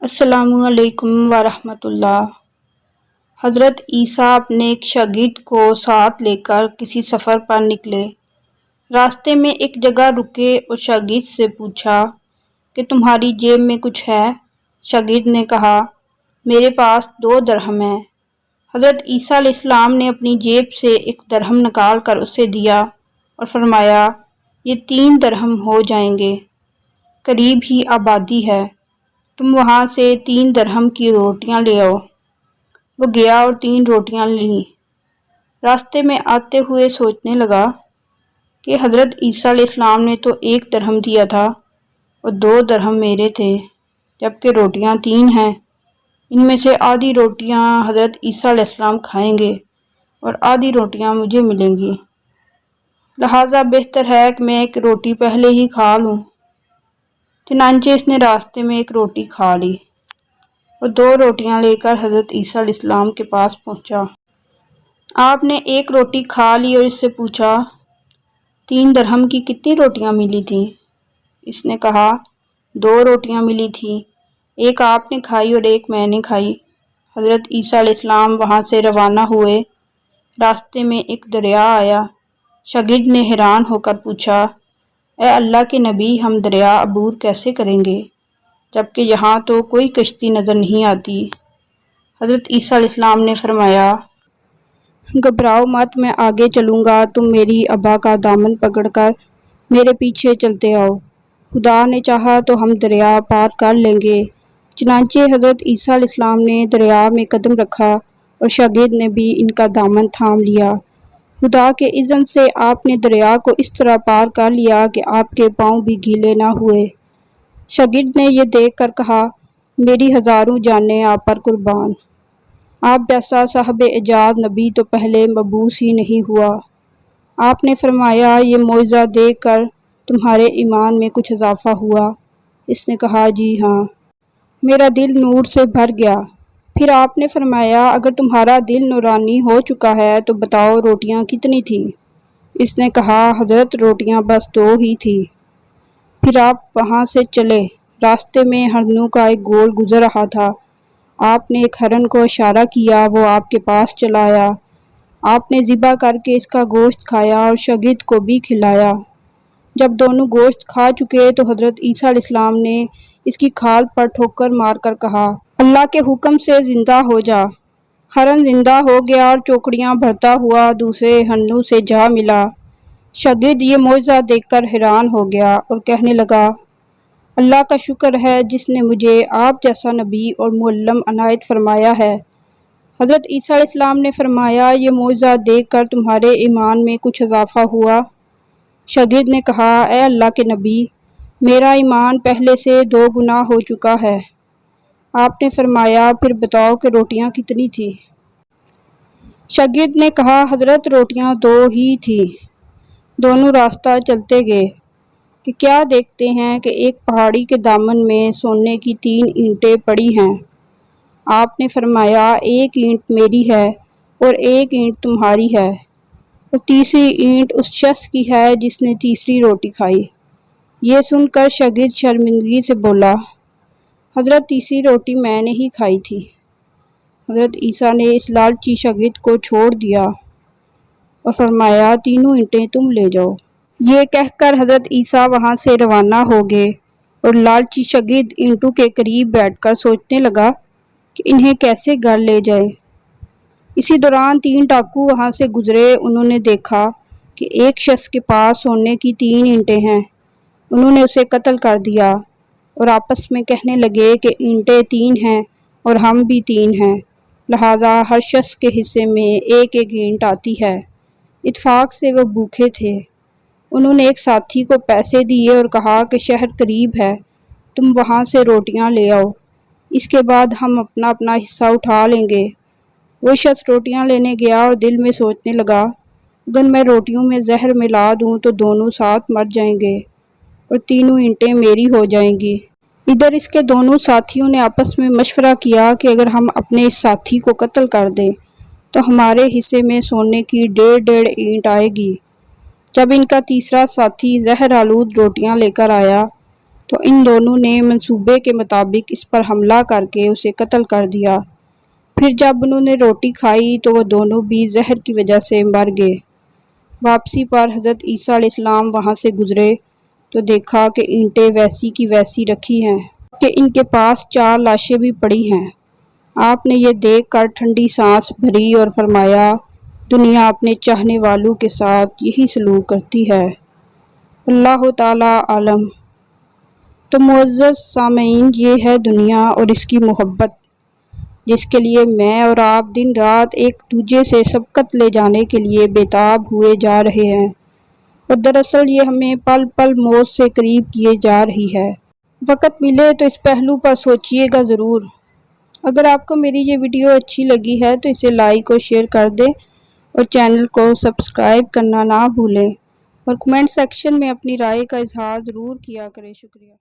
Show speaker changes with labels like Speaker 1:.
Speaker 1: السلام علیکم ورحمۃ اللہ۔ حضرت عیسیٰ اپنے ایک شاگرد کو ساتھ لے کر کسی سفر پر نکلے۔ راستے میں ایک جگہ رکے اور شاگرد سے پوچھا کہ تمہاری جیب میں کچھ ہے؟ شاگرد نے کہا میرے پاس 2 درہم ہیں۔ حضرت عیسیٰ علیہ السلام نے اپنی جیب سے 1 درہم نکال کر اسے دیا اور فرمایا یہ 3 درہم ہو جائیں گے، قریب ہی آبادی ہے، تم وہاں سے 3 درہم کی روٹیاں لے آؤ۔ وہ گیا اور 3 روٹیاں لیں۔ راستے میں آتے ہوئے سوچنے لگا کہ حضرت عیسیٰ علیہ السلام نے تو 1 درہم دیا تھا اور 2 درہم میرے تھے، جبکہ روٹیاں 3 ہیں۔ ان میں سے آدھی روٹیاں حضرت عیسیٰ علیہ السلام کھائیں گے اور آدھی روٹیاں مجھے ملیں گی، لہٰذا بہتر ہے کہ میں 1 روٹی پہلے ہی کھا لوں۔ چنانچہ اس نے راستے میں 1 روٹی کھا لی اور 2 روٹیاں لے کر حضرت عیسیٰ علیہ السلام کے پاس پہنچا۔ آپ نے 1 روٹی کھا لی اور اس سے پوچھا 3 درہم کی کتنی روٹیاں ملی تھیں؟ اس نے کہا 2 روٹیاں ملی تھیں، 1 آپ نے کھائی اور 1 میں نے کھائی۔ حضرت عیسیٰ علیہ السلام وہاں سے روانہ ہوئے۔ راستے میں ایک دریا آیا۔ شاگرد نے حیران ہو کر پوچھا اے اللہ کے نبی، ہم دریا عبور کیسے کریں گے جبکہ یہاں تو کوئی کشتی نظر نہیں آتی؟ حضرت عیسیٰ علیہ السلام نے فرمایا گھبراؤ مت، میں آگے چلوں گا، تم میری ابا کا دامن پکڑ کر میرے پیچھے چلتے آؤ، خدا نے چاہا تو ہم دریا پار کر لیں گے۔ چنانچہ حضرت عیسیٰ علیہ السلام نے دریا میں قدم رکھا اور شاگرد نے بھی ان کا دامن تھام لیا۔ خدا کے اذن سے آپ نے دریا کو اس طرح پار کر لیا کہ آپ کے پاؤں بھی گیلے نہ ہوئے۔ شاگرد نے یہ دیکھ کر کہا میری ہزاروں جانیں آپ پر قربان، آپ جیسا صاحب اعجاز نبی تو پہلے مبعوث ہی نہیں ہوا۔ آپ نے فرمایا یہ معجزہ دیکھ کر تمہارے ایمان میں کچھ اضافہ ہوا؟ اس نے کہا جی ہاں، میرا دل نور سے بھر گیا۔ پھر آپ نے فرمایا اگر تمہارا دل نورانی ہو چکا ہے تو بتاؤ روٹیاں کتنی تھیں؟ اس نے کہا حضرت روٹیاں بس 2 ہی تھیں۔ پھر آپ وہاں سے چلے۔ راستے میں ہرنوں کا ایک گول گزر رہا تھا۔ آپ نے ایک ہرن کو اشارہ کیا، وہ آپ کے پاس چلا آیا۔ آپ نے ذبح کر کے اس کا گوشت کھایا اور شاگرد کو بھی کھلایا۔ جب دونوں گوشت کھا چکے تو حضرت عیسیٰ علیہ السلام نے اس کی کھال پر ٹھوکر مار کر کہا اللہ کے حکم سے زندہ ہو جا۔ ہرن زندہ ہو گیا اور چوکڑیاں بھرتا ہوا دوسرے ہرنوں سے جا ملا۔ شاگرد یہ معجزہ دیکھ کر حیران ہو گیا اور کہنے لگا اللہ کا شکر ہے جس نے مجھے آپ جیسا نبی اور معلم عنایت فرمایا ہے۔ حضرت عیسیٰ علیہ السلام نے فرمایا یہ معجزہ دیکھ کر تمہارے ایمان میں کچھ اضافہ ہوا؟ شاگرد نے کہا اے اللہ کے نبی، میرا ایمان پہلے سے 2 گنا ہو چکا ہے۔ آپ نے فرمایا پھر بتاؤ کہ روٹیاں کتنی تھیں؟ شاگرد نے کہا حضرت روٹیاں 2 ہی تھیں۔ دونوں راستہ چلتے گئے کہ کیا دیکھتے ہیں کہ ایک پہاڑی کے دامن میں سونے کی 3 اینٹیں پڑی ہیں۔ آپ نے فرمایا 1 اینٹ میری ہے اور 1 اینٹ تمہاری ہے اور تیسری اینٹ اس شخص کی ہے جس نے تیسری روٹی کھائی۔ یہ سن کر شاگرد شرمندگی سے بولا حضرت تیسری روٹی میں نے ہی کھائی تھی۔ حضرت عیسیٰ نے اس لالچی شاگرد کو چھوڑ دیا اور فرمایا 3 اینٹیں تم لے جاؤ۔ یہ کہہ کر حضرت عیسیٰ وہاں سے روانہ ہو گئے اور لالچی شاگرد اینٹوں کے قریب بیٹھ کر سوچنے لگا کہ انہیں کیسے گھر لے جائے۔ اسی دوران 3 ڈاکو وہاں سے گزرے۔ انہوں نے دیکھا کہ ایک شخص کے پاس سونے کی 3 اینٹیں ہیں۔ انہوں نے اسے قتل کر دیا اور آپس میں کہنے لگے کہ اینٹیں 3 ہیں اور ہم بھی 3 ہیں، لہٰذا ہر شخص کے حصے میں 1 اینٹ آتی ہے۔ اتفاق سے وہ بھوکے تھے۔ انہوں نے ایک ساتھی کو پیسے دیے اور کہا کہ شہر قریب ہے، تم وہاں سے روٹیاں لے آؤ، اس کے بعد ہم اپنا اپنا حصہ اٹھا لیں گے۔ وہ شخص روٹیاں لینے گیا اور دل میں سوچنے لگا اگر میں روٹیوں میں زہر ملا دوں تو دونوں ساتھ مر جائیں گے اور 3 اینٹیں میری ہو جائیں گی۔ ادھر اس کے دونوں ساتھیوں نے آپس میں مشورہ کیا کہ اگر ہم اپنے اس ساتھی کو قتل کر دیں تو ہمارے حصے میں سونے کی 1.5 اینٹ آئے گی۔ جب ان کا تیسرا ساتھی زہر آلود روٹیاں لے کر آیا تو ان دونوں نے منصوبے کے مطابق اس پر حملہ کر کے اسے قتل کر دیا۔ پھر جب انہوں نے روٹی کھائی تو وہ دونوں بھی زہر کی وجہ سے مر گئے۔ واپسی پر حضرت عیسیٰ علیہ السلام وہاں سے گزرے تو دیکھا کہ اینٹیں ویسی کی ویسی رکھی ہیں کہ ان کے پاس 4 لاشیں بھی پڑی ہیں۔ آپ نے یہ دیکھ کر ٹھنڈی سانس بھری اور فرمایا، دنیا اپنے چاہنے والوں کے ساتھ یہی سلوک کرتی ہے۔ اللہ تعالیٰ عالم۔ تو معزز سامعین، یہ ہے دنیا اور اس کی محبت، جس کے لیے میں اور آپ دن رات ایک دوسرے سے سبقت لے جانے کے لیے بےتاب ہوئے جا رہے ہیں، اور دراصل یہ ہمیں پل پل موت سے قریب کیے جا رہی ہے۔ وقت ملے تو اس پہلو پر سوچئے گا ضرور۔ اگر آپ کو میری یہ ویڈیو اچھی لگی ہے تو اسے لائک اور شیئر کر دیں، اور چینل کو سبسکرائب کرنا نہ بھولیں، اور کمنٹ سیکشن میں اپنی رائے کا اظہار ضرور کیا کریں۔ شکریہ۔